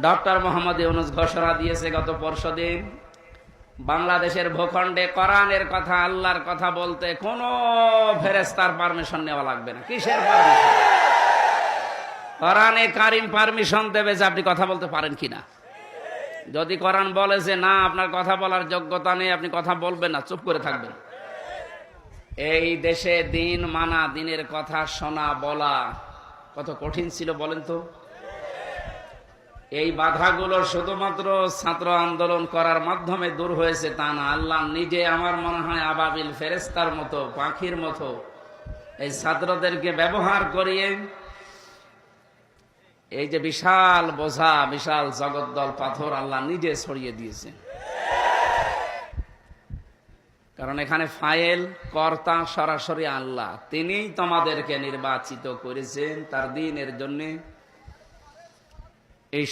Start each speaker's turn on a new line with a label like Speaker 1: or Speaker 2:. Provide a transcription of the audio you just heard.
Speaker 1: Doctor Mohammad Yunus ঘোষণা দিয়েছে গত পরশুদিন, বাংলাদেশের ভূখণ্ডে কোরআনের কথা, আল্লাহর কথা বলতে কোনো ফেরেশতার পারমিশন নেওয়া লাগবে না। কিসের পারমিশন? কোরআনে কারিম পারমিশন দেবে যে আপনি কথা বলতে পারেন কিনা। যদি কোরআন বলে যে না, আপনার কথা বলার যোগ্যতা নেই, আপনি কথা বলবেন না, চুপ করে থাকবেন। এই দেশে দিন মানা, দিনের কথা শোনা বলা কত কঠিন ছিল বলেন তো। এই বাধাগুলো শুধুমাত্র ছাত্র আন্দোলন করার মাধ্যমে দূর হয়েছে তা না। আল্লাহ নিজে আমার মনে হয় আবাবিল ফেরেশতার মতো, পাখির মতো এই ছাত্রদেরকে ব্যবহার করিয়ে এই যে বিশাল বোঝা, বিশাল জগদ্দল পাথর আল্লাহ নিজে ছড়িয়ে দিয়েছে। কারণ এখানে ফাইল কর্তা সরাসরি আল্লাহ, তিনিই তোমাদেরকে নির্বাচিত করেছেন তার দ্বীনের জন্য। এই